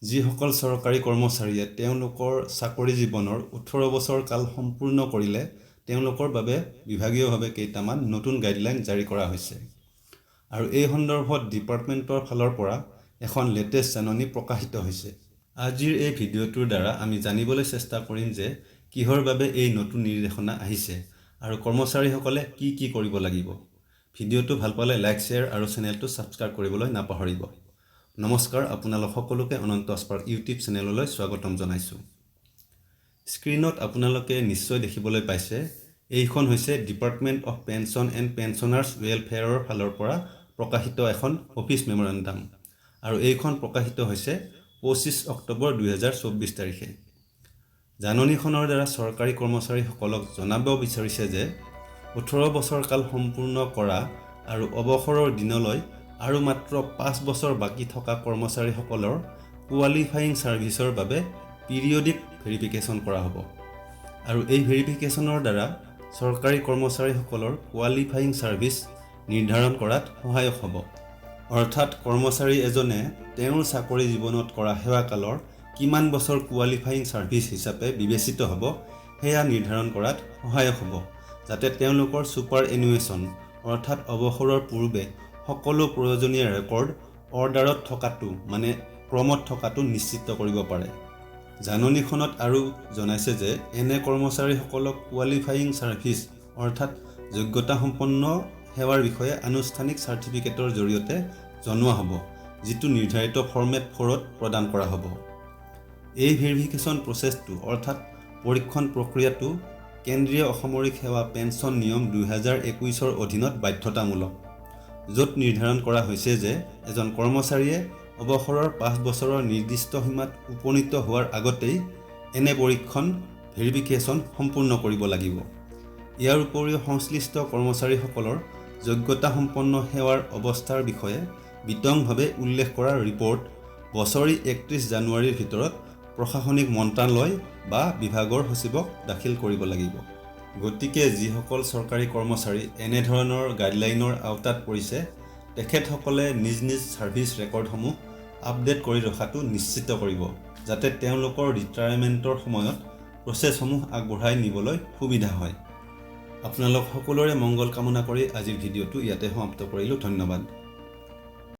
যিসকল চৰকাৰী কৰ্মচাৰীয়ে তেওঁলোকৰ চাকৰি জীৱনৰ 18 বছৰ কাল সম্পূৰ্ণ কৰিলে তেওঁলোকৰ বাবে বিভাগীয়ভাৱে কেইটামান নতুন গাইডলাইন জাৰি কৰা হৈছে আৰু এই সন্দৰ্ভত ডিপাৰ্টমেণ্টৰ ফালৰ পৰা এখন লেটেষ্ট জাননী প্ৰকাশিত হৈছে। আজিৰ এই ভিডিঅ'টোৰ দ্বাৰা আমি জানিবলৈ চেষ্টা কৰিম যে কিহৰ বাবে এই নতুন নিৰ্দেশনা আহিছে আৰু কৰ্মচাৰীসকলে কি কৰিব লাগিব। ভিডিঅ'টো ভাল পালে লাইক, শ্বেয়াৰ আৰু চেনেলটো ছাবস্ক্ৰাইব কৰিবলৈ নাপাহৰিব। নমস্কাৰ, আপোনালোক সকলোকে অনন্ত স্পাৰ্ক ইউটিউব চেনেললৈ স্বাগতম জনাইছোঁ। স্ক্ৰীনত আপোনালোকে নিশ্চয় দেখিবলৈ পাইছে, এইখন হৈছে ডিপাৰ্টমেণ্ট অফ পেনশ্যন এণ্ড পেনশ্যনাৰ্ছ ৱেলফেয়াৰৰ ফালৰ পৰা প্ৰকাশিত এখন অফিচ মেমৰেণ্ডাম আৰু এইখন প্ৰকাশিত হৈছে 25 অক্টোবৰ 2024 তাৰিখে। জাননীখনৰ দ্বাৰা চৰকাৰী কৰ্মচাৰীসকলক জনাব বিচাৰিছে যে 18 বছৰ কাল সম্পূৰ্ণ কৰা আৰু অৱসৰৰ দিনলৈ আৰু মাত্ৰ 5 বছৰ বাকী থকা কৰ্মচাৰীসকলৰ কোৱালিফাইং ছাৰ্ভিচৰ বাবে পিৰিয়ডিক ভেৰিফিকেশ্যন কৰা হ'ব আৰু এই ভেৰিফিকেশ্যনৰ দ্বাৰা চৰকাৰী কৰ্মচাৰীসকলৰ কোৱালিফাইং ছাৰ্ভিচ নিৰ্ধাৰণ কৰাত সহায়ক হ'ব। অৰ্থাৎ কৰ্মচাৰী এজনে তেওঁৰ চাকৰি জীৱনত কৰা সেৱাকালৰ কিমান বছৰ কোৱালিফাইং ছাৰ্ভিচ হিচাপে বিবেচিত হ'ব সেয়া নিৰ্ধাৰণ কৰাত সহায়ক হ'ব, যাতে তেওঁলোকৰ ছুপাৰ এনুৱেশ্যন অৰ্থাৎ অৱসৰৰ পূৰ্বে সকলো প্ৰয়োজনীয় ৰেকৰ্ড অৰ্ডাৰত থকাটো ক্ৰমত থকাটো নিশ্চিত কৰিব পাৰে। জাননীখনত আৰু জনাইছে যে এনে কৰ্মচাৰীসকলক কোৱালিফাইং ছাৰ্ভিচ অৰ্থাৎ যোগ্যতাসম্পন্ন সেৱাৰ বিষয়ে আনুষ্ঠানিক চাৰ্টিফিকেটৰ জৰিয়তে জনোৱা হ'ব, যিটো নিৰ্ধাৰিত ফৰ্মেট 4ত প্ৰদান কৰা হ'ব। এই ভেৰিফিকেশ্যন প্ৰচেছটো অৰ্থাৎ পৰীক্ষণ প্ৰক্ৰিয়াটো কেন্দ্ৰীয় অসামৰিক সেৱা পেন্সন নিয়ম 2021ৰ অধীনত বাধ্যতামূলক, য'ত নিৰ্ধাৰণ কৰা হৈছে যে এজন কৰ্মচাৰীয়ে অৱসৰৰ 5 বছৰৰ নিৰ্দিষ্ট সীমাত উপনীত হোৱাৰ আগতেই এনে পৰীক্ষণ ভেৰিফিকেশ্যন সম্পূৰ্ণ কৰিব লাগিব। ইয়াৰ উপৰিও সংশ্লিষ্ট কৰ্মচাৰীসকলৰ যোগ্যতাসম্পন্ন সেৱাৰ অৱস্থাৰ বিষয়ে বিতংভাৱে উল্লেখ কৰা ৰিপৰ্ট বছৰি 31 জানুৱাৰীৰ ভিতৰত প্ৰশাসনিক মন্ত্ৰালয় বা বিভাগৰ সচিবক দাখিল কৰিব লাগিব। গতিকে যিসকল চৰকাৰী কৰ্মচাৰী এনেধৰণৰ গাইডলাইনৰ আওতাত পৰিছে তেখেতসকলে নিজ ছাৰ্ভিচ ৰেকৰ্ডসমূহ আপডেট কৰি ৰখাটো নিশ্চিত কৰিব, যাতে তেওঁলোকৰ ৰিটায়াৰমেণ্টৰ সময়ত প্ৰচেছসমূহ আগবঢ়াই নিবলৈ সুবিধা হয়। আপোনালোক সকলোৰে মংগল কামনা কৰি আজিৰ ভিডিঅ'টো ইয়াতে সমাপ্ত কৰিলোঁ। ধন্যবাদ।